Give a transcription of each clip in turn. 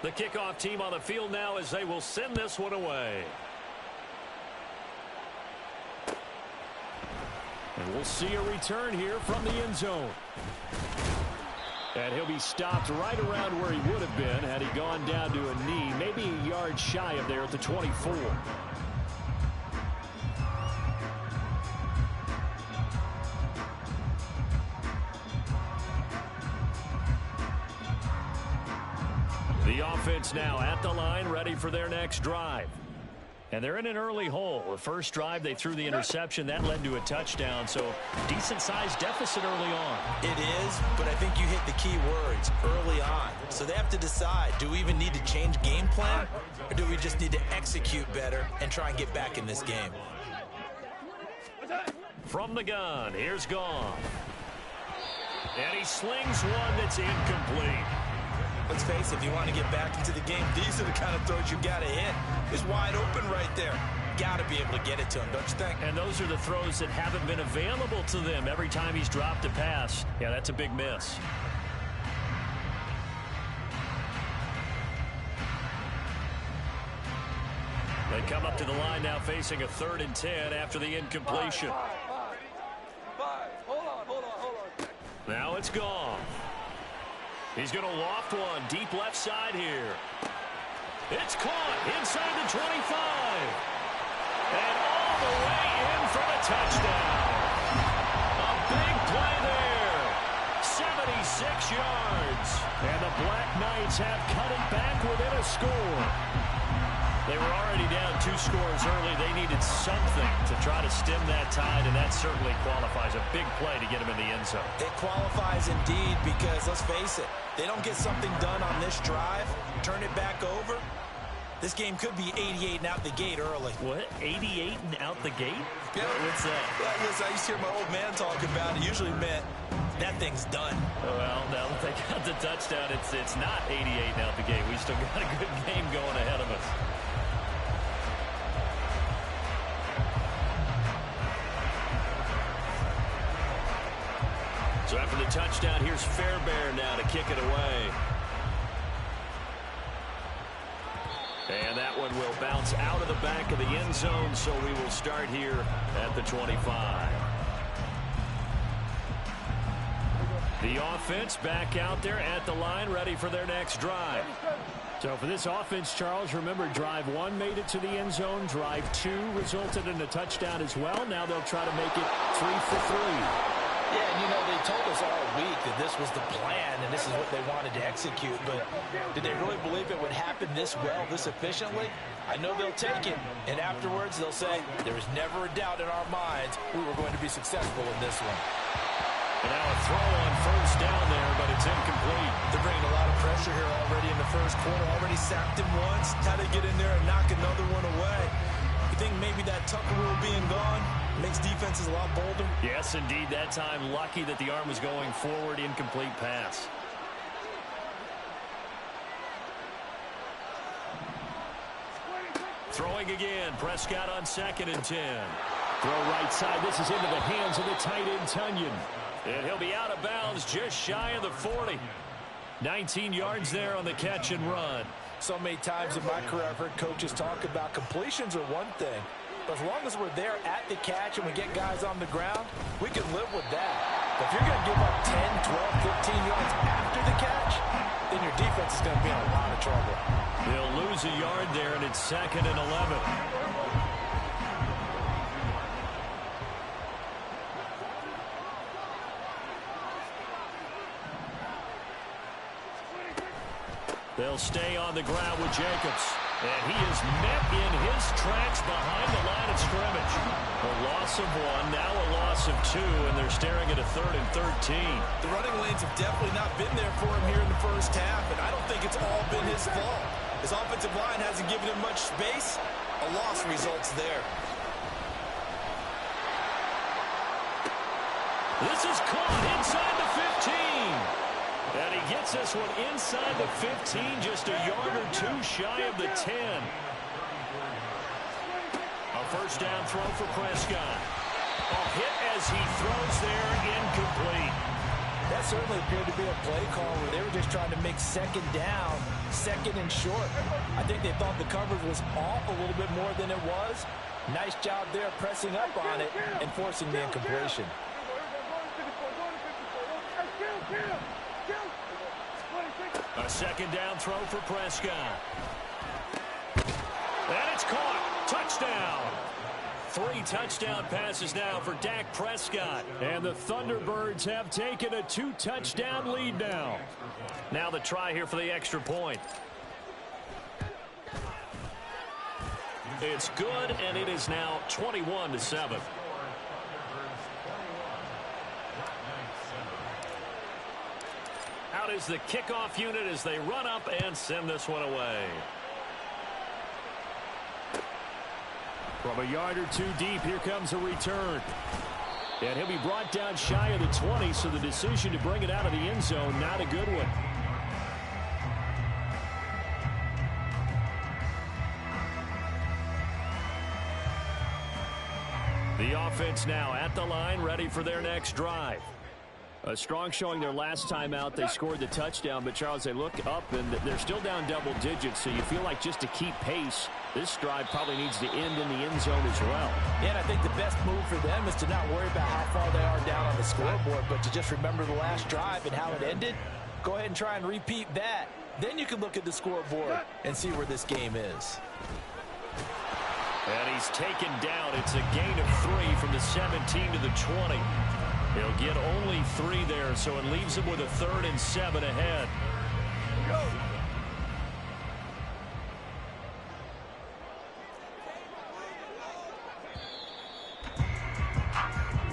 The kickoff team on the field now as they will send this one away. And we'll see a return here from the end zone. And he'll be stopped right around where he would have been had he gone down to a knee, maybe a yard shy of there at the 24. The offense now at the line, ready for their next drive. And they're in an early hole. The first drive, they threw the interception. That led to a touchdown, so decent-sized deficit early on. It is, but I think you hit the key words, early on. So they have to decide, do we even need to change game plan, or do we just need to execute better and try and get back in this game? From the gun, here's Goff. And he slings one that's incomplete. Let's face it, if you want to get back into the game, these are the kind of throws you got to hit. It's wide open right there. Got to be able to get it to him, don't you think? And those are the throws that haven't been available to them every time he's dropped a pass. Yeah, that's a big miss. They come up to the line now facing a 3rd and 10 after the incompletion. Hold on. Now it's Goff. He's going to loft one deep left side here. It's caught inside the 25. And all the way in for the touchdown. A big play there. 76 yards. And the Black Knights have cut it back within a score. They were already down 2 scores early. They needed something to try to stem that tide, and that certainly qualifies. A big play to get them in the end zone. It qualifies indeed because, let's face it, they don't get something done on this drive, turn it back over, this game could be 88 and out the gate early. What? 88 and out the gate? Yeah. What's that? Well, listen, I used to hear my old man talk about it. Usually meant that thing's done. Well, now that they got the touchdown, it's not 88 and out the gate. We still got a good game going ahead of us. So after the touchdown, here's Fairbairn now to kick it away. And that one will bounce out of the back of the end zone, so we will start here at the 25. The offense back out there at the line, ready for their next drive. So for this offense, Charles, remember drive 1 made it to the end zone. Drive 2 resulted in a touchdown as well. Now they'll try to make it 3 for 3. Yeah, and you know, they told us all week that this was the plan and this is what they wanted to execute, but did they really believe it would happen this well, this efficiently? I know they'll take it, and afterwards they'll say, there was never a doubt in our minds we were going to be successful in this one. And now a throw on first down there, but it's incomplete. They're bringing a lot of pressure here already in the first quarter, already sacked him once, had to get in there and knock another one away. You think maybe that Tucker rule being gone makes defenses a lot bolder? Yes, indeed. That time, lucky that the arm was going forward. Incomplete pass. Throwing again. Prescott on 2nd and 10. Throw right side. This is into the hands of the tight end, Tunyon. And he'll be out of bounds just shy of the 40. 19 yards there on the catch and run. So many times in my career I've heard coaches talk about completions are one thing. But as long as we're there at the catch and we get guys on the ground, we can live with that. But if you're going to give up 10, 12, 15 yards after the catch, then your defense is going to be in a lot of trouble. They'll lose a yard there, and it's 2nd and 11. They'll stay on the ground with Jacobs. And he is met in his tracks behind the line of scrimmage. A loss of 1, now a loss of 2, and they're staring at a 3rd and 13. The running lanes have definitely not been there for him here in the first half, and I don't think it's all been his fault. His offensive line hasn't given him much space. A loss results there. This is caught inside the 15. And he gets this one inside the 15, just a yard or 2 shy of the 10. A first down throw for Prescott. A hit as he throws there, incomplete. That certainly appeared to be a play call where they were just trying to make second down, second and short. I think they thought the coverage was off a little bit more than it was. Nice job there pressing up on it and forcing the incompletion. A second down throw for Prescott. And it's caught. Touchdown. 3 touchdown passes now for Dak Prescott. And the Thunderbirds have taken a 2-touchdown lead now. Now the try here for the extra point. It's good, and it is now 21-7. Out is the kickoff unit as they run up and send this one away. From a yard or 2 deep, here comes a return. And he'll be brought down shy of the 20, so the decision to bring it out of the end zone, not a good one. The offense now at the line, ready for their next drive. A strong showing their last time out. They scored the touchdown, but, Charles, they look up, and they're still down double digits, so you feel like just to keep pace, this drive probably needs to end in the end zone as well. Yeah, and I think the best move for them is to not worry about how far they are down on the scoreboard, but to just remember the last drive and how it ended. Go ahead and try and repeat that. Then you can look at the scoreboard and see where this game is. And he's taken down. It's a gain of 3 from the 17 to the 20. He'll get only 3 there, so it leaves him with a 3rd and 7 ahead.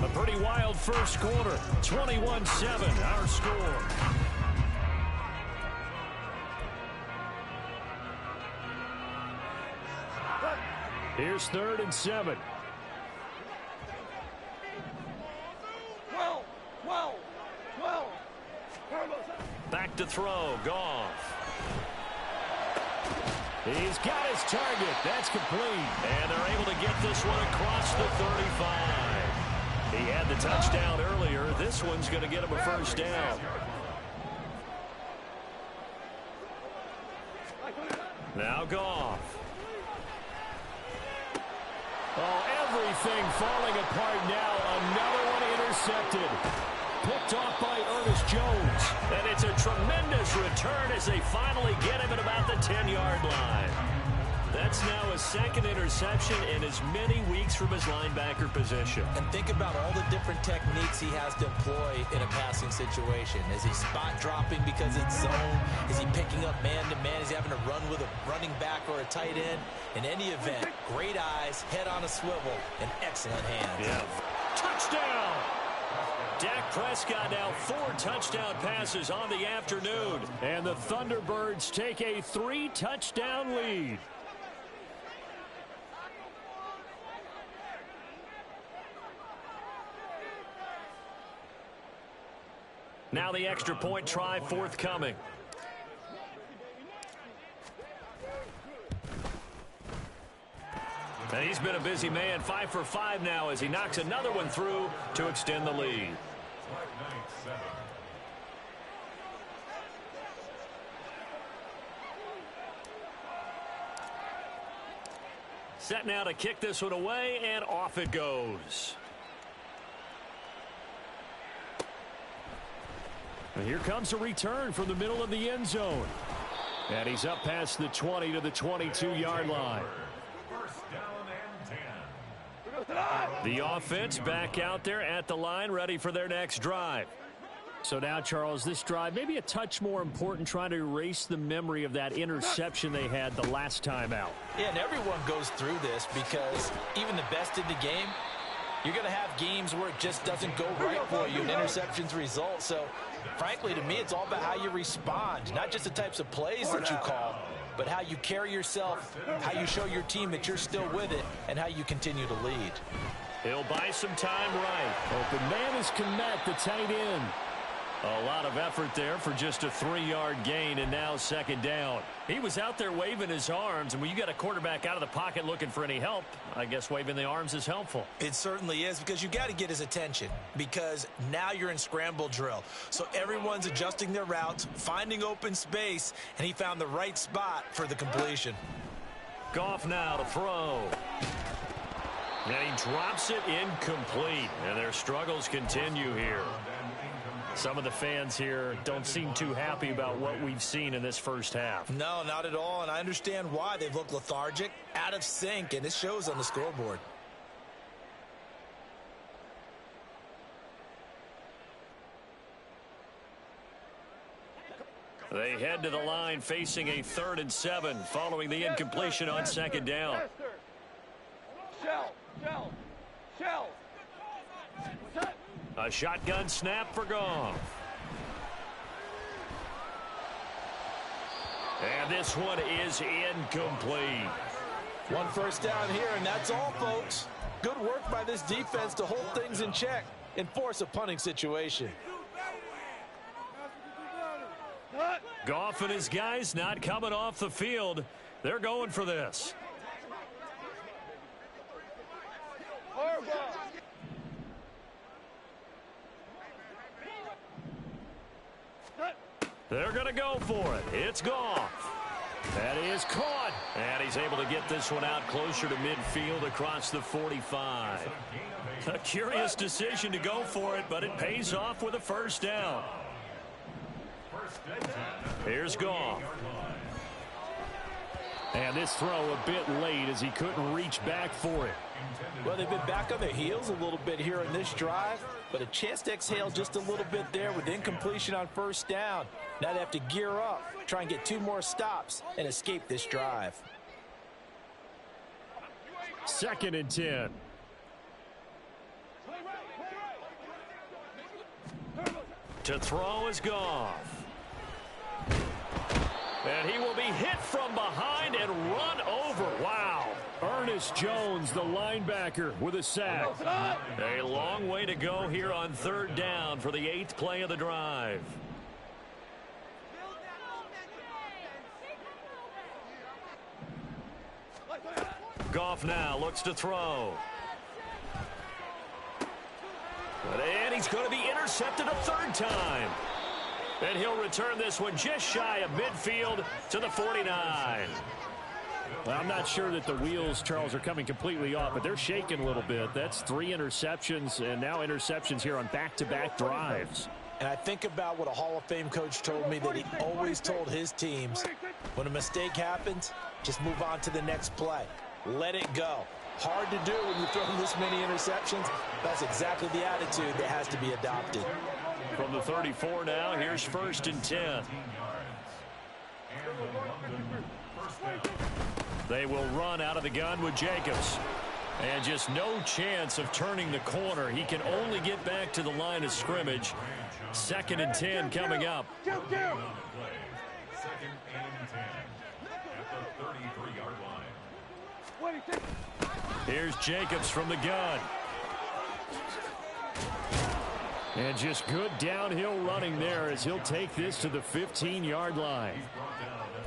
A pretty wild first quarter. 21-7, our score. Here's 3rd and 7. Back to throw. Goff. He's got his target. That's complete. And they're able to get this one across the 35. He had the touchdown earlier. This one's going to get him a first down. Now Goff. Oh, everything falling apart now. Another one intercepted. Picked off by Ernest Jones. And it's a tremendous return as they finally get him at about the 10-yard line. That's now his 2nd interception in as many weeks from his linebacker position. And think about all the different techniques he has to employ in a passing situation. Is he spot dropping because it's zone? Is he picking up man-to-man? Is he having to run with a running back or a tight end? In any event, great eyes, head on a swivel, and excellent hands. Yeah. Touchdown! Dak Prescott now 4 touchdown passes on the afternoon. And the Thunderbirds take a 3-touchdown lead. Now the extra point try forthcoming. And he's been a busy man. 5 for 5 now as he knocks another one through to extend the lead. Set now to kick this one away, and off it goes. And here comes a return from the middle of the end zone. And he's up past the 20 to the 22-yard line. The offense back out there at the line, ready for their next drive. So now, Charles, this drive maybe a touch more important, trying to erase the memory of that interception they had the last time out. Yeah, and everyone goes through this because even the best in the game, you're going to have games where it just doesn't go right for you and interceptions result. So, frankly, to me, it's all about how you respond, not just the types of plays that you call, but how you carry yourself, how you show your team that you're still with it, and how you continue to lead. He'll buy some time right. Open man is Komet, the tight end. A lot of effort there for just a 3-yard gain, and now second down. He was out there waving his arms, and when you got a quarterback out of the pocket looking for any help, I guess waving the arms is helpful. It certainly is, because you got to get his attention, because now you're in scramble drill. So everyone's adjusting their routes, finding open space, and he found the right spot for the completion. Goff now to throw. And he drops it incomplete, and their struggles continue here. Some of the fans here don't seem too happy about what we've seen in this first half. No, not at all, and I understand why. They've looked lethargic, out of sync, and it shows on the scoreboard. They head to the line facing a 3rd and 7 following the incompletion on second down. A shotgun snap for Goff. And this one is incomplete. One first down here, and that's all, folks. Good work by this defense to hold things in check and force a punting situation. Goff and his guys not coming off the field. They're going for this. They're going to go for it. It's Goff. That is caught. And he's able to get this one out closer to midfield across the 45. A curious decision to go for it, but it pays off with a first down. Here's Goff. And this throw a bit late as he couldn't reach back for it. Well, they've been back on their heels a little bit here in this drive, but a chance to exhale just a little bit there with incompletion on first down. Now they have to gear up, try and get 2 more stops, and escape this drive. 2nd and 10. To throw is Goff. And he will be hit from behind and run over. Wow. Ernest Jones, the linebacker, with a sack. A long way to go here on 3rd down for the 8th play of the drive. Goff now looks to throw. And he's going to be intercepted a 3rd time. And he'll return this one just shy of midfield to the 49. Well, I'm not sure that the wheels, Charles, are coming completely off, but they're shaking a little bit. That's 3 interceptions, and now interceptions here on back-to-back drives. And I think about what a Hall of Fame coach told me that he always told his teams, when a mistake happens, just move on to the next play. Let it go. Hard to do when you throw this many interceptions. That's exactly the attitude that has to be adopted. From the 34 now, here's 1st and 10. They will run out of the gun with Jacobs. And just no chance of turning the corner. He can only get back to the line of scrimmage. 2nd and 10 coming up. Here's Jacobs from the gun. And just good downhill running there as he'll take this to the 15-yard line.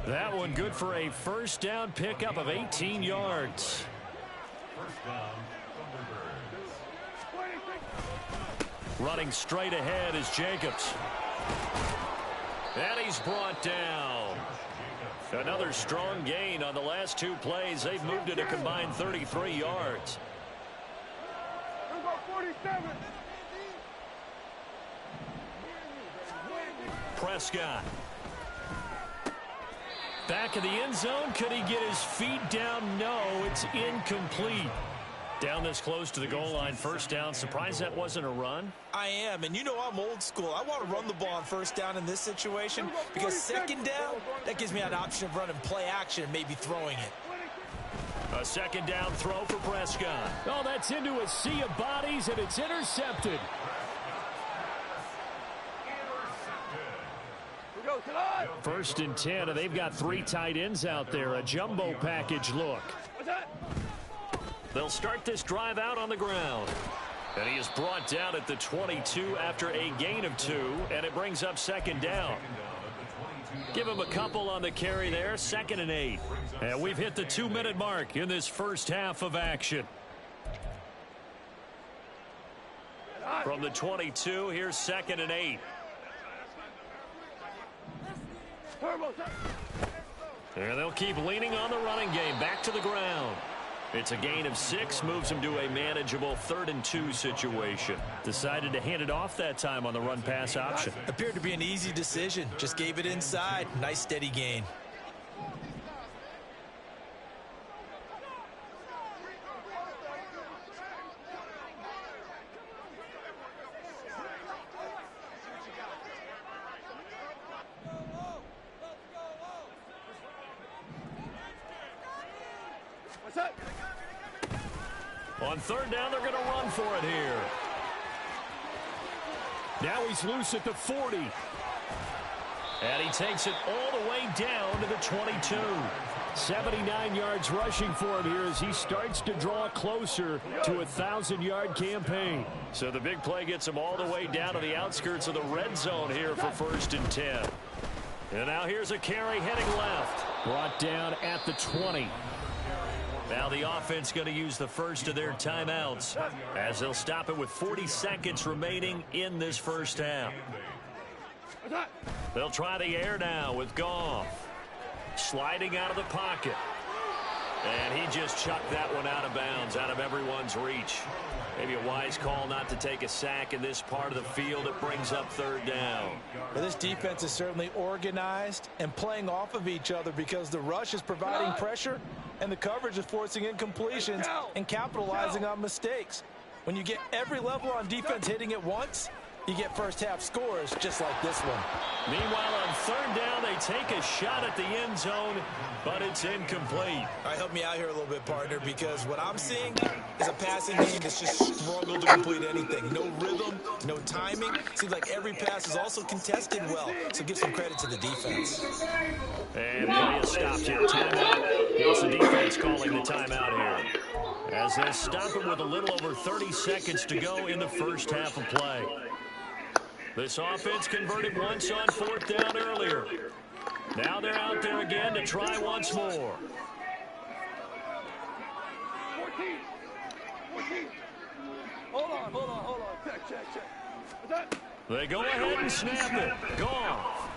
That one good for a first down pickup of 18 yards. Running straight ahead is Jacobs. And he's brought down. Another strong gain on the last 2 plays. They've moved it a combined 33 yards. Prescott. Back in the end zone. Could he get his feet down? No, it's incomplete. Down this close to the goal line, first down. Surprised that wasn't a run? I am, and you know I'm old school. I want to run the ball on first down in this situation because 2nd down, that gives me an option of running play action and maybe throwing it. A 2nd down throw for Prescott. Oh, that's into a sea of bodies, and it's intercepted. First and 10, and they've got 3 tight ends out there. A jumbo package look. They'll start this drive out on the ground. And he is brought down at the 22 after a gain of 2, and it brings up second down. Give him a couple on the carry there, 2nd and 8. And we've hit the 2-minute mark in this first half of action. From the 22, here's 2nd and 8. And they'll keep leaning on the running game. Back to the ground. It's a gain of 6, moves him to a manageable 3rd and 2 situation. Decided to hand it off that time on the run-pass option. Appeared to be an easy decision. Just gave it inside. Nice steady gain. On 3rd down, they're going to run for it here. Now he's loose at the 40. And he takes it all the way down to the 22. 79 yards rushing for him here as he starts to draw closer to a 1,000-yard campaign. So the big play gets him all the way down to the outskirts of the red zone here for 1st and 10. And now here's a carry heading left. Brought down at the 20. Now the offense going to use the first of their timeouts as they'll stop it with 40 seconds remaining in this first half. They'll try the air now with Goff. Sliding out of the pocket. And he just chucked that one out of bounds, out of everyone's reach. Maybe a wise call not to take a sack in this part of the field. It brings up 3rd down. Well, this defense is certainly organized and playing off of each other because the rush is providing pressure and the coverage is forcing incompletions and capitalizing on mistakes. When you get every level on defense hitting at once, you get first-half scores just like this one. Meanwhile, on 3rd down, they take a shot at the end zone, but it's incomplete. All right, help me out here a little bit, partner, because what I'm seeing is a passing game that's just struggled to complete anything. No rhythm, no timing. Seems like every pass is also contested well, so give some credit to the defense. And play is stopped here. Timeout. It's the defense calling the timeout here. As they stop it with a little over 30 seconds to go in the first half of play. This offense converted once on 4th down earlier. Now they're out there again to try once more. 14. Hold on. Check. They go ahead and snap it. Goff.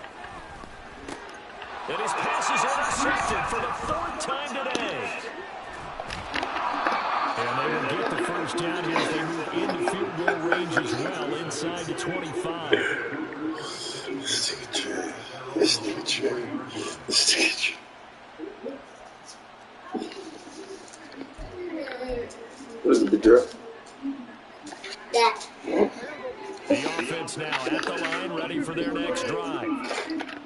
And his pass is intercepted for the 4th time today. And they will get the first down here as they move into field goal range as well, inside the 25. Let's take a trip. Let's take a trip. Let's take a trip. What's the drip? The offense now at the line, ready for their next drive.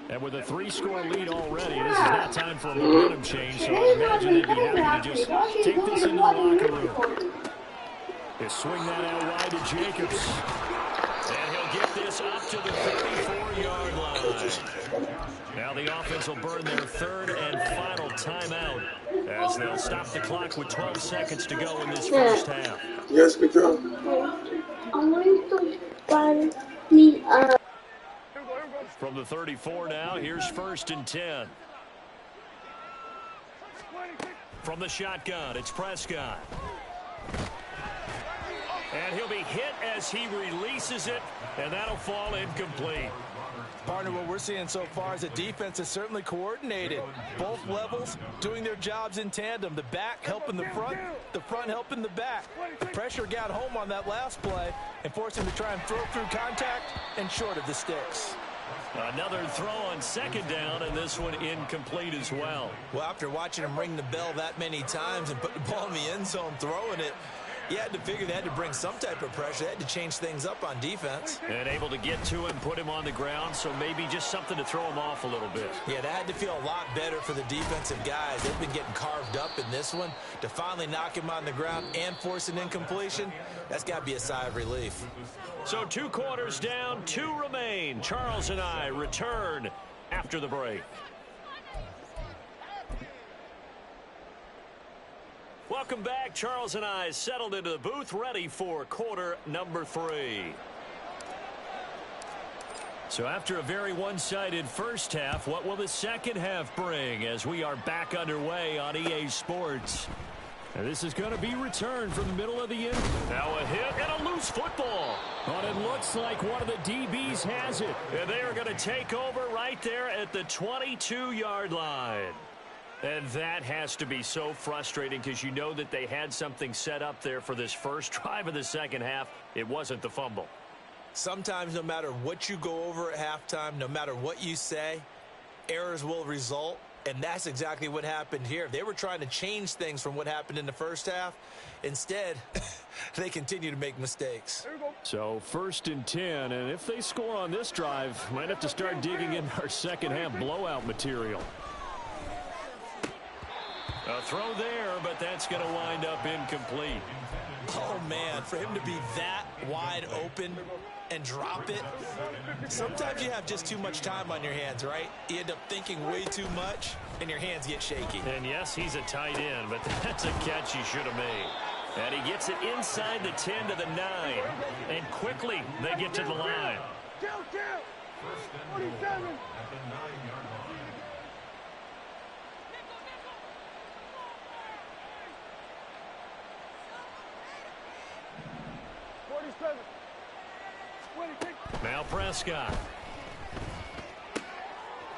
And with a 3-score lead already, this is not time for a momentum change, so I imagine they'd be happy to just take this into the locker room. They swing that out wide to Jacobs. And he'll get this up to the 34-yard line. Now the offense will burn their 3rd and final timeout as they'll stop the clock with 12 seconds to go in this first half. Yes, because I'm going to find me a... From the 34 now, here's 1st and 10. From the shotgun, it's Prescott. And he'll be hit as he releases it, and that'll fall incomplete. Partner, what we're seeing so far is the defense is certainly coordinated. Both levels doing their jobs in tandem. The back helping the front helping the back. The pressure got home on that last play and forced him to try and throw through contact and short of the sticks. Another throw on 2nd down, and this one incomplete as well. Well, after watching him ring the bell that many times and put the ball in the end zone throwing it, you had to figure they had to bring some type of pressure. They had to change things up on defense. And able to get to him, put him on the ground, so maybe just something to throw him off a little bit. Yeah, that had to feel a lot better for the defensive guys. They've been getting carved up in this one. To finally knock him on the ground and force an incompletion, that's got to be a sigh of relief. So 2 quarters down, 2 remain. Charles and I return after the break. Welcome back. Charles and I settled into the booth, ready for quarter number 3. So after a very one-sided first half, what will the second half bring as we are back underway on EA Sports? And this is going to be returned from the middle of the end. Now a hit and a loose football. But it looks like one of the DBs has it. And they are going to take over right there at the 22-yard line. And that has to be so frustrating because you know that they had something set up there for this first drive of the second half. It wasn't the fumble. Sometimes no matter what you go over at halftime, no matter what you say, errors will result. And that's exactly what happened here. They were trying to change things from what happened in the first half. Instead, they continue to make mistakes. So 1st and 10, and if they score on this drive, might have to start digging in our second half blowout material. A throw there, but that's going to wind up incomplete. Oh, man, for him to be that wide open and drop it. Sometimes you have just too much time on your hands, right? You end up thinking way too much, and your hands get shaky. And, yes, he's a tight end, but that's a catch he should have made. And he gets it inside the 10 to the 9. And quickly they get to the line. 47 at the 9-yard line. 47. Now Prescott.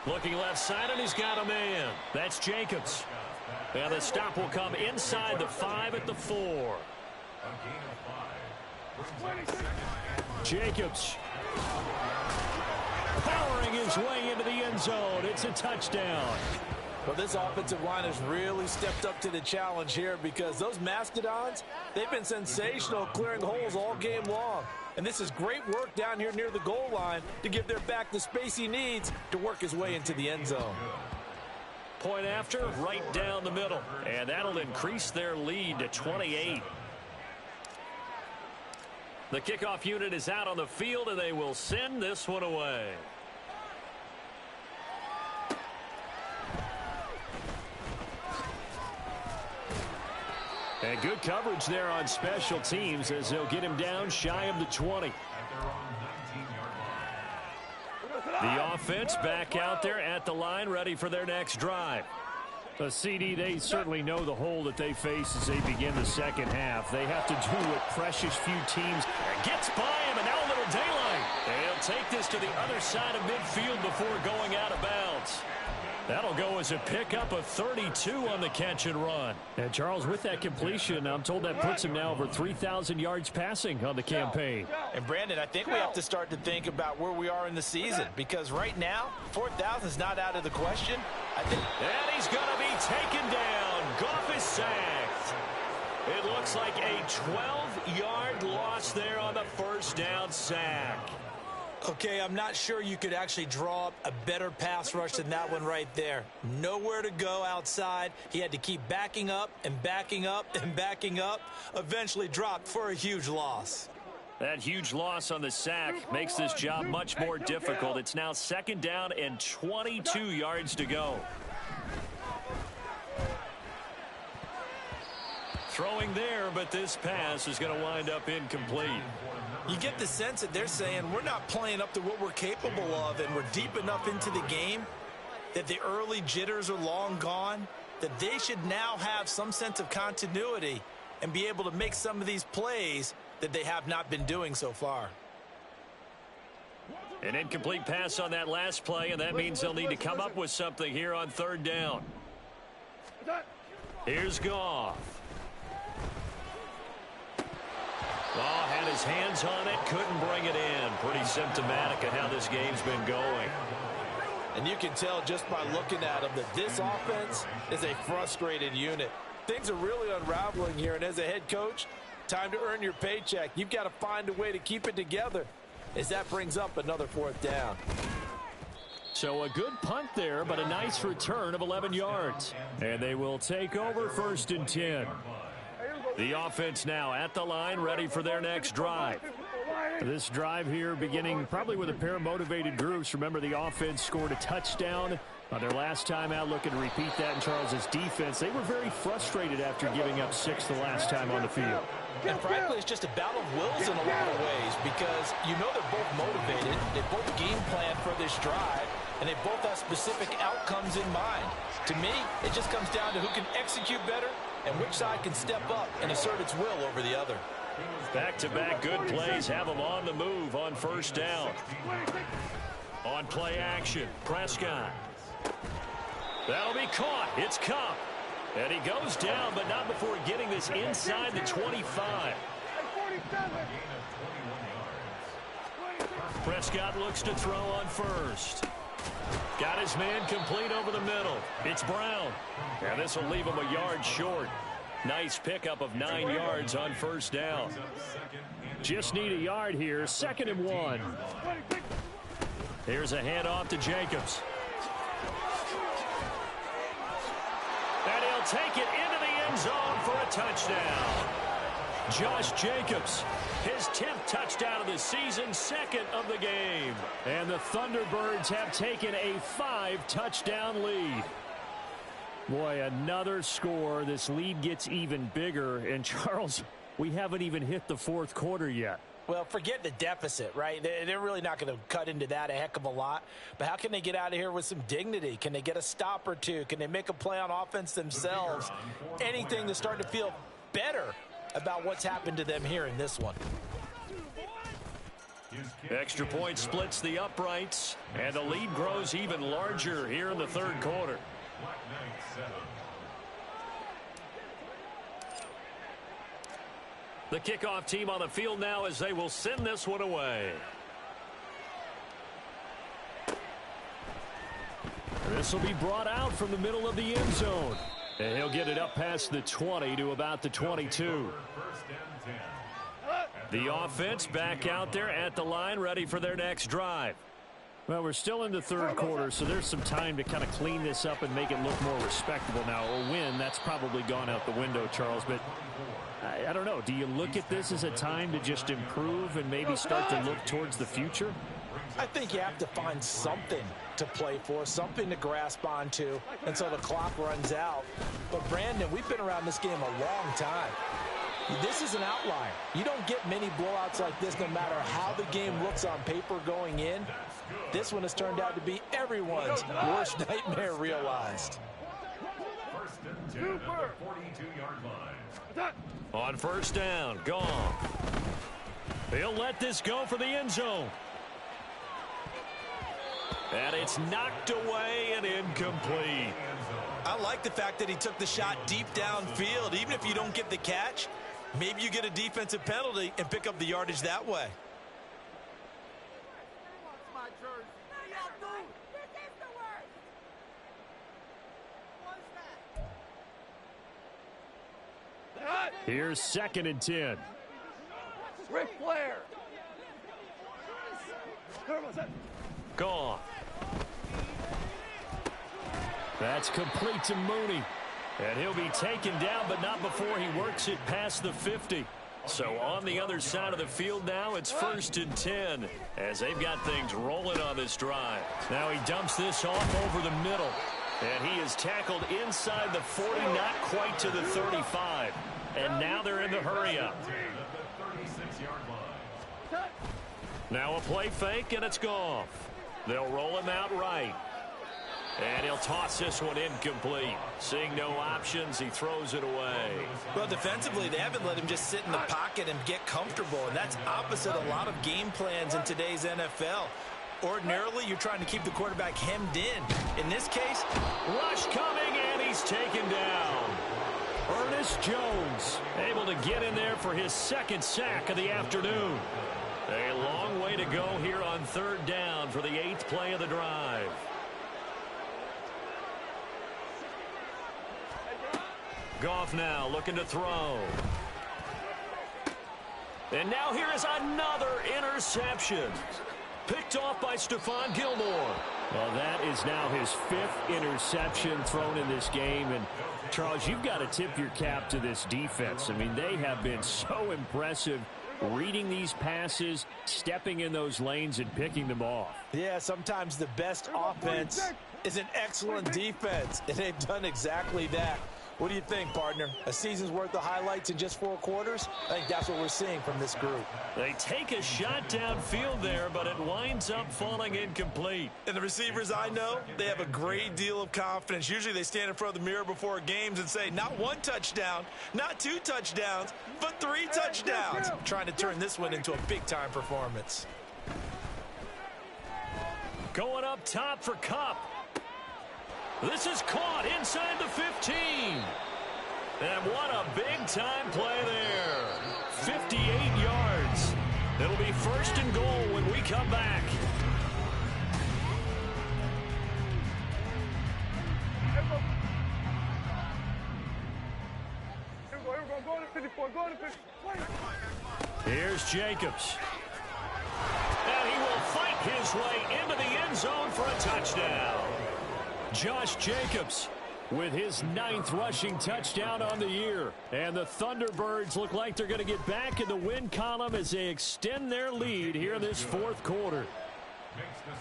Looking left side, and he's got a man. That's Jacobs. And the stop will come inside the 5 at the 4. Jacobs. Powering his way into the end zone. It's a touchdown. Well, this offensive line has really stepped up to the challenge here because those Mastodons, they've been sensational clearing holes all game long. And this is great work down here near the goal line to give their back the space he needs to work his way into the end zone. Point after, right down the middle. And that'll increase their lead to 28. The kickoff unit is out on the field, and they will send this one away. And good coverage there on special teams as they'll get him down shy of the 20. The offense back out there at the line, ready for their next drive. CD, they certainly know the hole that they face as they begin the second half. They have to do what precious few teams. Gets by him, and now a little daylight. And he'll take this to the other side of midfield before going out of bounds. That'll go as a pickup of 32 on the catch and run. And Charles, with that completion, I'm told that puts him now over 3,000 yards passing on the campaign. And Brandon, I think we have to start to think about where we are in the season because right now, 4,000 is not out of the question. And he's going to be taken down. Goff is sacked. It looks like a 12-yard loss there on the first down sack. Okay, I'm not sure you could actually draw up a better pass rush than that one right there. Nowhere to go outside. He had to keep backing up and backing up and backing up. Eventually dropped for a huge loss. That huge loss on the sack makes this job much more difficult. It's now 2nd down and 22 yards to go. Throwing there, but this pass is going to wind up incomplete. You get the sense that they're saying we're not playing up to what we're capable of, and we're deep enough into the game that the early jitters are long gone, that they should now have some sense of continuity and be able to make some of these plays that they have not been doing so far. An incomplete pass on that last play, and that means they'll need to come up with something here on 3rd down. Here's Goff. Oh, had his hands on it, couldn't bring it in. Pretty symptomatic of how this game's been going. And you can tell just by looking at him that this offense is a frustrated unit. Things are really unraveling here, and as a head coach, time to earn your paycheck. You've got to find a way to keep it together as that brings up another 4th down. So a good punt there, but a nice return of 11 yards. And they will take over 1st and 10. The offense now at the line, ready for their next drive. This drive here beginning probably with a pair of motivated groups. Remember, the offense scored a touchdown On their last time out, looking to repeat that in Charles's defense, they were very frustrated after giving up 6 the last time on the field. And frankly, it's just a battle of wills in a lot of ways because you know they're both motivated, they both game plan for this drive, and they both have specific outcomes in mind. To me, it just comes down to who can execute better and which side can step up and assert its will over the other. Back-to-back good plays have them on the move on first down. On play action, Prescott. That'll be caught. It's Cup. And he goes down, but not before getting this inside the 25. Prescott looks to throw on first. Got his man complete over the middle. It's Brown. And this will leave him a yard short. Nice pickup of 9 yards on first down. Just need a yard here. 2nd and 1. Here's a handoff to Jacobs. And he'll take it into the end zone for a touchdown. Josh Jacobs, his 10th touchdown of the season, 2nd of the game. And the Thunderbirds have taken a 5-touchdown lead. Boy, another score. This lead gets even bigger. And, Charles, we haven't even hit the 4th quarter yet. Well, forget the deficit, right? They're really not going to cut into that a heck of a lot. But how can they get out of here with some dignity? Can they get a stop or two? Can they make a play on offense themselves? Anything to start to feel better about what's happened to them here in this one. Extra point splits the uprights, and the lead grows even larger here in the 3rd quarter. The kickoff team on the field now as they will send this one away. This will be brought out from the middle of the end zone. And he'll get it up past the 20 to about the 22. The offense back out there at the line, ready for their next drive. Well, we're still in the 3rd quarter, so there's some time to kind of clean this up and make it look more respectable now. A win, that's probably gone out the window, Charles, but I don't know. Do you look at this as a time to just improve and maybe start to look towards the future? I think you have to find something to play for, something to grasp onto until the clock runs out. But, Brandon, we've been around this game a long time. This is an outlier. You don't get many blowouts like this no matter how the game looks on paper going in. This one has turned out to be everyone's worst nightmare realized. On first down, gone. He'll let this go for the end zone. And it's knocked away and incomplete. I like the fact that he took the shot deep downfield. Even if you don't get the catch, maybe you get a defensive penalty and pick up the yardage that way. Here's 2nd and 10. Ric Flair. Gone. That's complete to Mooney. And he'll be taken down, but not before he works it past the 50. So on the other side of the field now, it's 1st and 10 as they've got things rolling on this drive. Now he dumps this off over the middle. And he is tackled inside the 40, not quite to the 35. And now they're in the hurry-up. Now a play fake, and it's gone. They'll roll him out right. And he'll toss this one incomplete. Seeing no options, he throws it away. Well, defensively, they haven't let him just sit in the pocket and get comfortable, and that's opposite a lot of game plans in today's NFL. Ordinarily, you're trying to keep the quarterback hemmed in. In this case, rush coming, and he's taken down. Ernest Jones able to get in there for his 2nd sack of the afternoon. A long way to go here on 3rd down for the 8th play of the drive. Goff now looking to throw. And now here is another interception. Picked off by Stephon Gilmore. Well, that is now his 5th interception thrown in this game. And, Charles, you've got to tip your cap to this defense. I mean, they have been so impressive reading these passes, stepping in those lanes, and picking them off. Yeah, sometimes the best offense is an excellent defense, and they've done exactly that. What do you think, partner? A season's worth of highlights in just 4 quarters? I think that's what we're seeing from this group. They take a shot downfield there, but it winds up falling incomplete. And the receivers I know, they have a great deal of confidence. Usually they stand in front of the mirror before games and say, not 1 touchdown, not 2 touchdowns, but 3 touchdowns. Trying to turn this one into a big-time performance. Going up top for Kupp. This is caught inside the 15. And what a big-time play there. 58 yards. It'll be 1st and goal when we come back. Here's Jacobs. And he will fight his way into the end zone for a touchdown. Josh Jacobs with his 9th rushing touchdown on the year. And the Thunderbirds look like they're going to get back in the win column as they extend their lead here in this 4th quarter.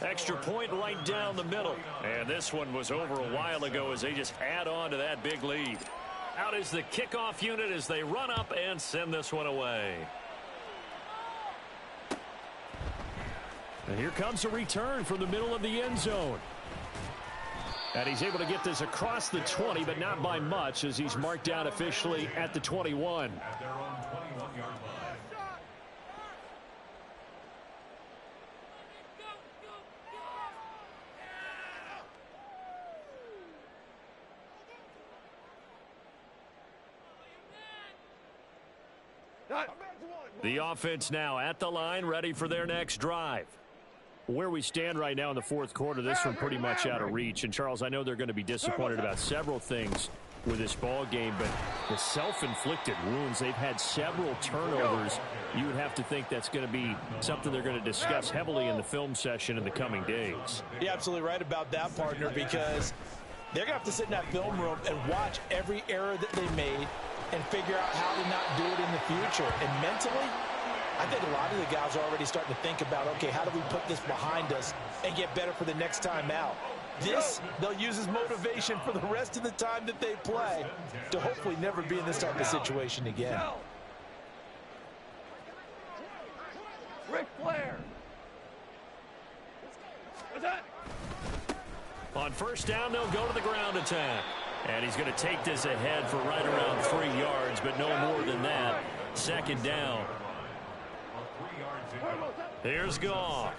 Extra point right down the middle. And this one was over a while ago as they just add on to that big lead. Out is the kickoff unit as they run up and send this one away. And here comes a return from the middle of the end zone. And he's able to get this across the 20, but not by much as he's marked down officially at the 21. At their own 21-yard line. The offense now at the line, ready for their next drive. Where we stand right now in the 4th quarter, this one pretty much out of reach. And, Charles, I know they're going to be disappointed about several things with this ball game, but the self-inflicted wounds, they've had several turnovers. You would have to think that's going to be something they're going to discuss heavily in the film session in the coming days. You're absolutely right about that, partner, because they're going to have to sit in that film room and watch every error that they made and figure out how to not do it in the future. And mentally, I think a lot of the guys are already starting to think about, okay, how do we put this behind us and get better for the next time out? This, they'll use as motivation for the rest of the time that they play to hopefully never be in this type of situation again. Ric Flair. What's that? On 1st down, they'll go to the ground attack. And he's going to take this ahead for right around 3 yards, but no more than that. 2nd down. Here's Goff.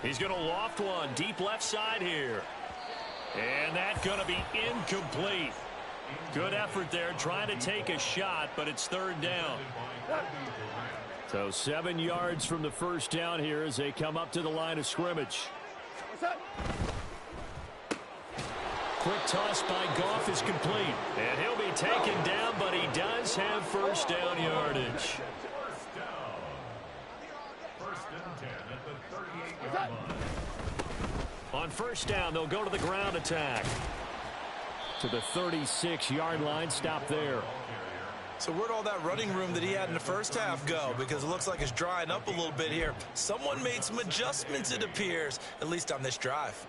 He's going to loft one deep left side here. And that's going to be incomplete. Good effort there trying to take a shot, but it's 3rd down. So 7 yards from the 1st down here as they come up to the line of scrimmage. Quick toss by Goff is complete. And he'll be taken down, but he does have 1st down yardage. On 1st down, they'll go to the ground attack. To the 36-yard line, stop there. So where'd all that running room that he had in the 1st half go? Because it looks like it's drying up a little bit here. Someone made some adjustments, it appears, at least on this drive.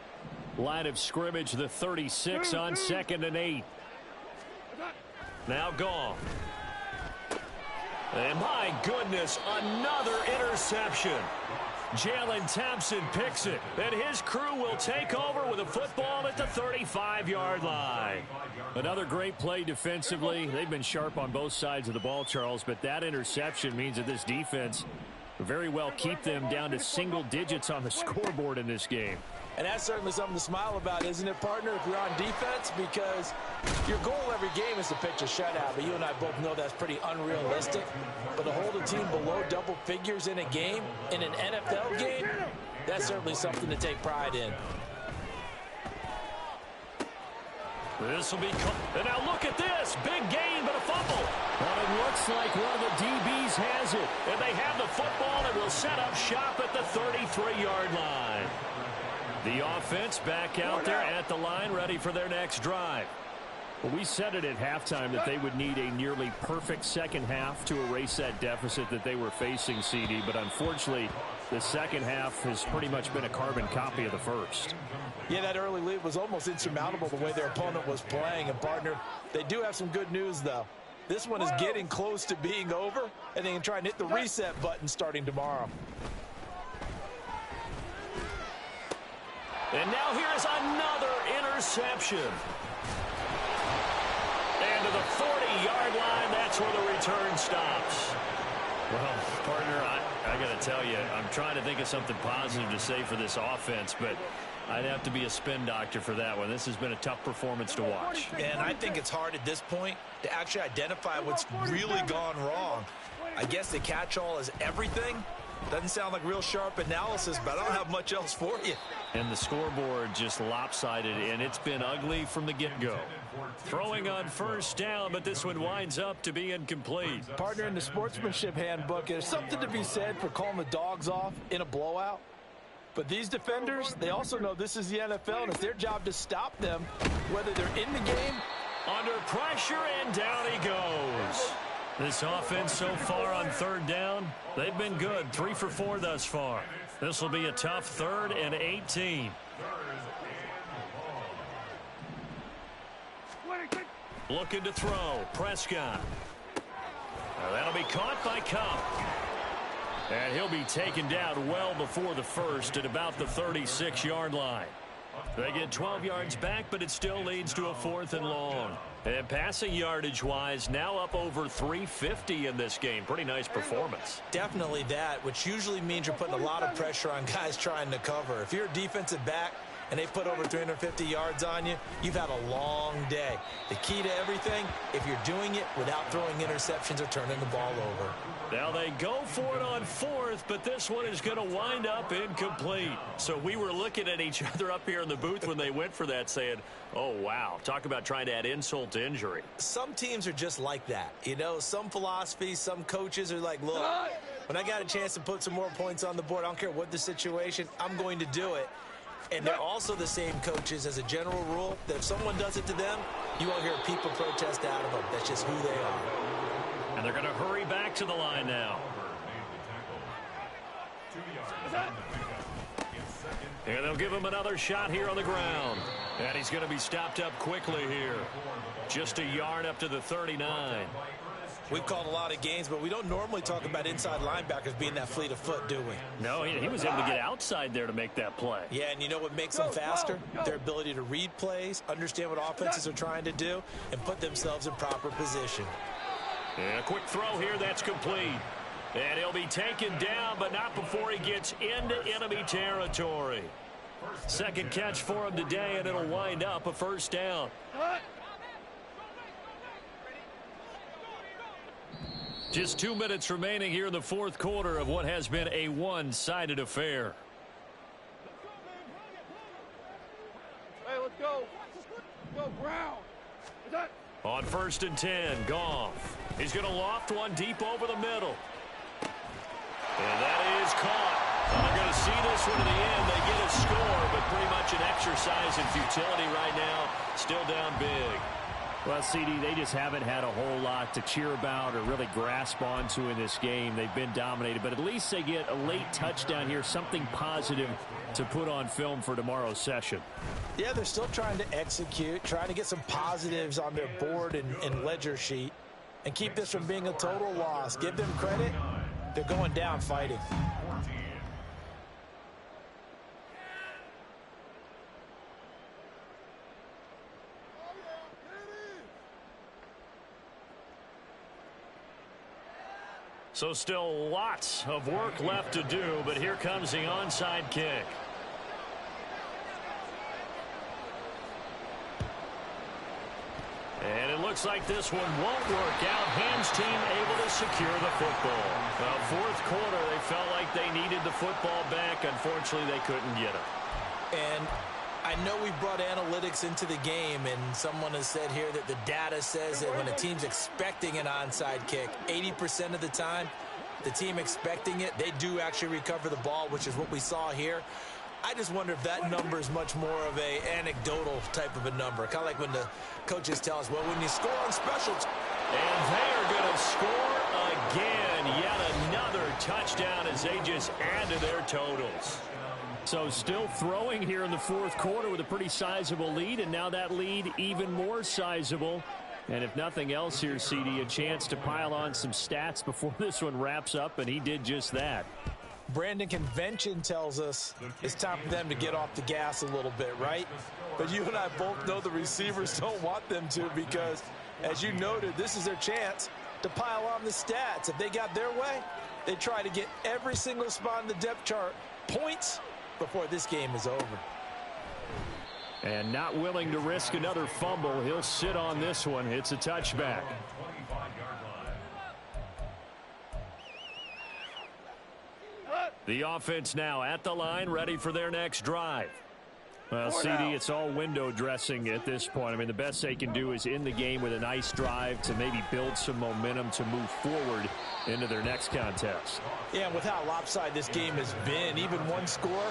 Line of scrimmage, the 36 on 2nd and 8. Now Goff. And my goodness, another interception. Jalen Thompson picks it, and his crew will take over with a football at the 35-yard line. Another great play defensively. They've been sharp on both sides of the ball, Charles, but that interception means that this defense very well keep them down to single digits on the scoreboard in this game. And that's certainly something to smile about, isn't it, partner, if you're on defense? Because your goal every game is to pitch a shutout, but you and I both know that's pretty unrealistic. But to hold a team below double figures in a game, in an NFL game, that's certainly something to take pride in. This will be... And now look at this. Big gain, but a fumble. Well, it looks like one of the DBs has it. And they have the football and will set up shop at the 33-yard line. The offense back out there at the line, ready for their next drive. Well, we said it at halftime that they would need a nearly perfect second half to erase that deficit that they were facing, CD. But unfortunately, The second half has pretty much been a carbon copy of the first. Yeah, that early lead was almost insurmountable the way their opponent was playing. And, partner, they do have some good news, though. This one is getting close to being over, and they can try and hit the reset button starting tomorrow. And now here's another interception. And to the 40-yard line, that's where the return stops. Well, partner, I got to tell you, I'm trying to think of something positive to say for this offense, but I'd have to be a spin doctor for that one. This has been a tough performance to watch. And I think it's hard at this point to actually identify what's really gone wrong. I guess the catch-all is everything. Doesn't sound like real sharp analysis, but I don't have much else for you. And the scoreboard just lopsided, and it's been ugly from the get-go. Throwing on first down, but this one winds up to be incomplete. Partner, in the sportsmanship handbook, there's something to be said for calling the dogs off in a blowout. But these defenders, they also know this is the NFL, and it's their job to stop them, whether they're in the game. Under pressure, and down he goes. This offense so far on third down, they've been good. 3 for 4 thus far. This will be a tough 3rd and 18. Looking to throw. Prescott. That'll be caught by Cup. And he'll be taken down well before the first at about the 36-yard line. They get 12 yards back, but it still leads to a 4th and long. And passing yardage-wise, now up over 350 in this game. Pretty nice performance. Definitely that, which usually means you're putting a lot of pressure on guys trying to cover. If you're a defensive back and they put over 350 yards on you, you've had a long day. The key to everything, if you're doing it without throwing interceptions or turning the ball over. Now they go for it on 4th, but this one is going to wind up incomplete. So we were looking at each other up here in the booth when they went for that saying, oh, wow, talk about trying to add insult to injury. Some teams are just like that. You know, some philosophies, some coaches are like, look, when I got a chance to put some more points on the board, I don't care what the situation, I'm going to do it. And they're also the same coaches as a general rule that if someone does it to them, you won't hear people protest out of them. That's just who they are. And they're going to hurry back to the line now. And they'll give him another shot here on the ground. And he's going to be stopped up quickly here. Just a yard up to the 39. We've called a lot of games, but we don't normally talk about inside linebackers being that fleet of foot, do we? No, he was able to get outside there to make that play. Yeah, and you know what makes them faster? Their ability to read plays, understand what offenses are trying to do, and put themselves in proper position. And a quick throw here, that's complete. And he'll be taken down, but not before he gets into enemy territory. Second catch for him today, and it'll wind up a first down. Just 2 minutes remaining here in the 4th quarter of what has been a one-sided affair. Hey, let's go. Go, Brown. On 1st and 10, Goff. He's going to loft one deep over the middle. And that is caught. Well, they're going to see this one to the end. They get a score, but pretty much an exercise in futility right now. Still down big. Well, CD, they just haven't had a whole lot to cheer about or really grasp onto in this game. They've been dominated, but at least they get a late touchdown here, something positive to put on film for tomorrow's session. Yeah, they're still trying to execute, trying to get some positives on their board and ledger sheet, and keep this from being a total loss. Give them credit. They're going down fighting. So still lots of work left to do, but here comes the onside kick. And it looks like this one won't work out. Ham's team able to secure the football. Well, 4th quarter, they felt like they needed the football back. Unfortunately, they couldn't get it. And I know we brought analytics into the game, and someone has said here that the data says that when a team's expecting an onside kick, 80% of the time, the team expecting it, they do actually recover the ball, which is what we saw here. I just wonder if that number is much more of a anecdotal type of a number. Kind of like when the coaches tell us, well, when you score on special. And they are going to score again. Yet another touchdown as they just add to their totals. So still throwing here in the fourth quarter with a pretty sizable lead, and now that lead even more sizable. And if nothing else here, CD, a chance to pile on some stats before this one wraps up, and he did just that. Brandon, convention tells us it's time for them to get off the gas a little bit, right? But you and I both know the receivers don't want them to because, as you noted, this is their chance to pile on the stats. If they got their way, they try to get every single spot in the depth chart points before this game is over. And not willing to risk another fumble. He'll sit on this one. It's a touchback. The offense now at the line, ready for their next drive. Well, CD, it's all window dressing at this point. I mean, the best they can do is in the game with a nice drive to maybe build some momentum to move forward into their next contest. Yeah, and with how lopsided this game has been, even one score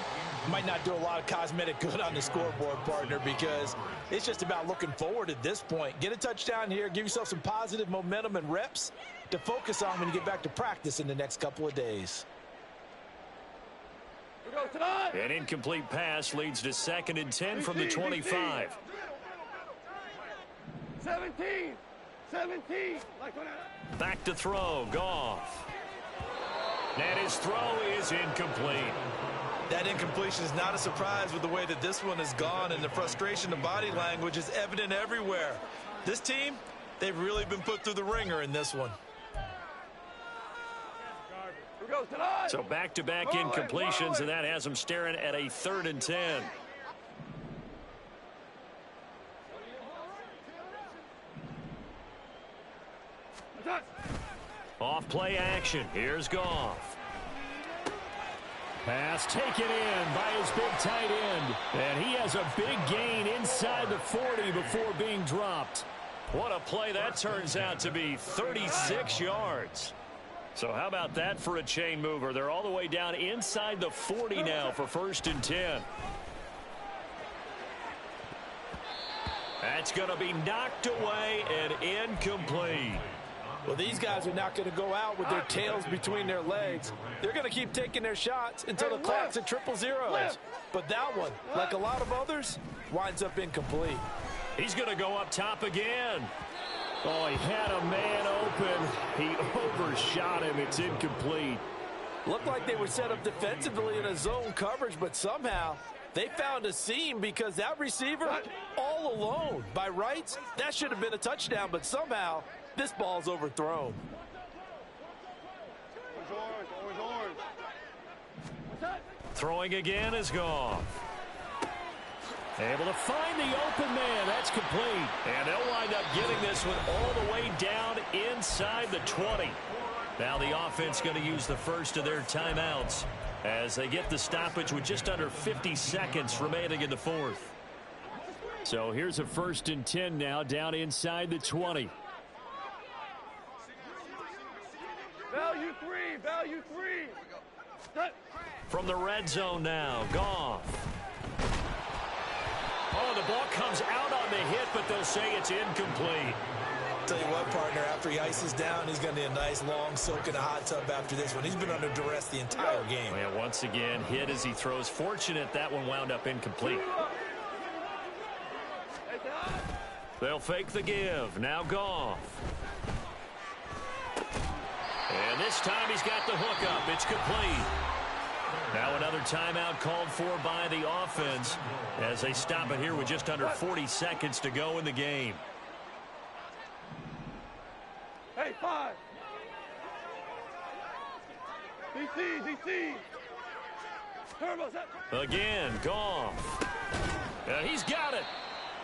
might not do a lot of cosmetic good on the scoreboard, partner, because it's just about looking forward at this point. Get a touchdown here, give yourself some positive momentum and reps to focus on when you get back to practice in the next couple of days. An incomplete pass leads to 2nd and 10 from the 25. 17. Back to throw, Goff. And his throw is incomplete. That incompletion is not a surprise with the way that this one has gone, and the frustration, the body language is evident everywhere. This team, they've really been put through the ringer in this one. So back-to-back incompletions, and that has them staring at a 3rd and 10. Off play action. Here's Goff. Pass taken in by his big tight end. And he has a big gain inside the 40 before being dropped. What a play that turns out to be, 36 yards. So how about that for a chain mover? They're all the way down inside the 40 now for 1st and 10. That's going to be knocked away and incomplete. Well, these guys are not going to go out with their tails between their legs. They're going to keep taking their shots until the clock's at 0-0. But that one, like a lot of others, winds up incomplete. He's going to go up top again. Oh, he had a man open. He overshot him. It's incomplete. Looked like they were set up defensively in a zone coverage, but somehow they found a seam because that receiver all alone. By rights, that should have been a touchdown, but somehow this ball's overthrown. Throwing again is Goff. Able to find the open man. That's complete. And they'll wind up getting this one all the way down inside the 20. Now the offense going to use the first of their timeouts as they get the stoppage with just under 50 seconds remaining in the fourth. So here's a 1st and 10 now down inside the 20. Value three. From the red zone now, Goff. Oh, the ball comes out on the hit, but they'll say it's incomplete. Tell you what, partner, after he ices down, he's going to need a nice long soak in a hot tub after this one. He's been under duress the entire game. And once again, hit as he throws. Fortunate that one wound up incomplete. They'll fake the give. Now Goff. And this time he's got the hookup. It's complete. Now another timeout called for by the offense as they stop it here with just under 40 seconds to go in the game. Hey, 5. DC. Turbo set. Again, Goff. He's got it.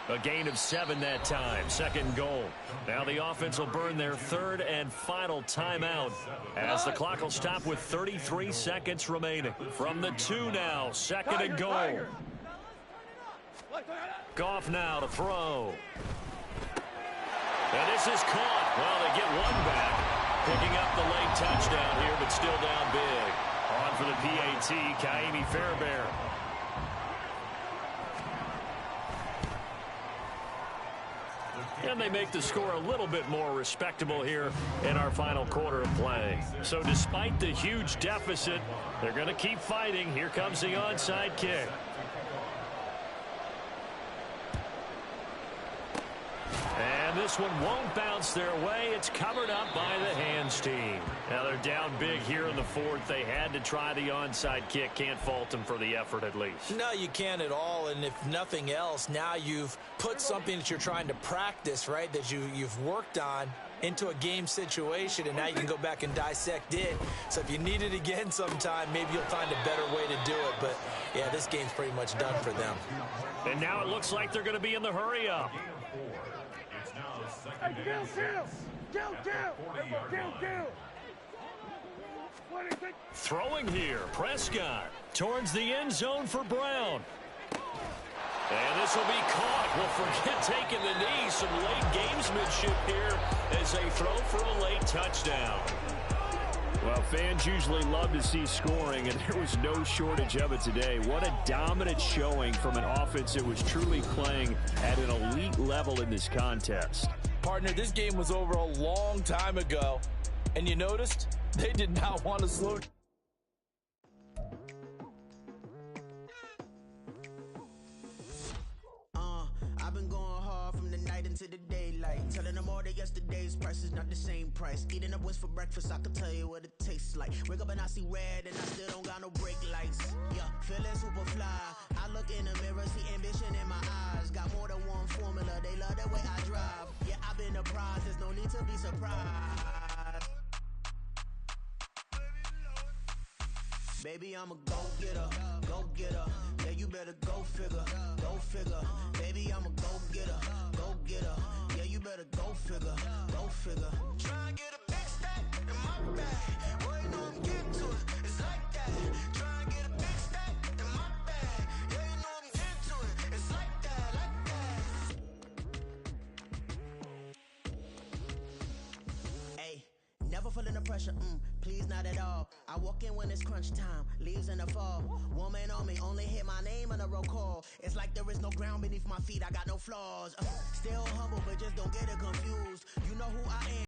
A gain of 7 that time. 2nd goal. Now the offense will burn their 3rd and final timeout as the clock will stop with 33 seconds remaining. From the 2 now. 2nd and goal. Goff now to throw. And this is caught. Well, they get one back. Picking up the late touchdown here, but still down big. On for the PAT, Kaimi Fairbairn. And they make the score a little bit more respectable here in our final quarter of play. So despite the huge deficit, they're going to keep fighting. Here comes the onside kick. And this one won't bounce their way. It's covered up by the hands team. Now they're down big here in the fourth. They had to try the onside kick. Can't fault them for the effort at least. No, you can't at all. And if nothing else, now you've put something that you're trying to practice, right, that you've worked on into a game situation, and now you can go back and dissect it. So if you need it again sometime, maybe you'll find a better way to do it. But, yeah, this game's pretty much done for them. And now it looks like they're going to be in the hurry-up. Hey, kill. Throwing here, Prescott towards the end zone for Brown. And this will be caught. Well, forget taking the knee. Some late gamesmanship here as they throw for a late touchdown. Well, fans usually love to see scoring, and there was no shortage of it today. What a dominant showing from an offense that was truly playing at an elite level in this contest. Partner, this game was over a long time ago, and you noticed they did not want to slow down. I've been going hard from the night into the daylight, telling them all that yesterday's price is not the same price. Eating up wings for breakfast, I can tell you what it tastes like. Wake up and I see red and I still don't got no brake lights. Yeah, feeling super fly. I look in the mirror, see ambition in my eyes. Got more than one formula, they love the way I drive. Yeah, I've been apprised, there's no need to be surprised. Baby, I'm a go-getter, go-getter. Yeah, you better go figure, go figure. Baby, I'm a go-getter, go-getter. Yeah, you better go figure, go figure. Try and get a big stack in my bag. Boy, you know I'm getting to it, it's like that. Try and get a big stack in my bag. Yeah, you know I'm getting to it, it's like that, like that. Hey, never feeling the pressure, please not at all. I walk in when it's crunch time, leaves in the fall. Woman on me, only hit my name on a roll call. It's like there is no ground beneath my feet, I got no flaws. Still humble, but just don't get it confused. You know who I am.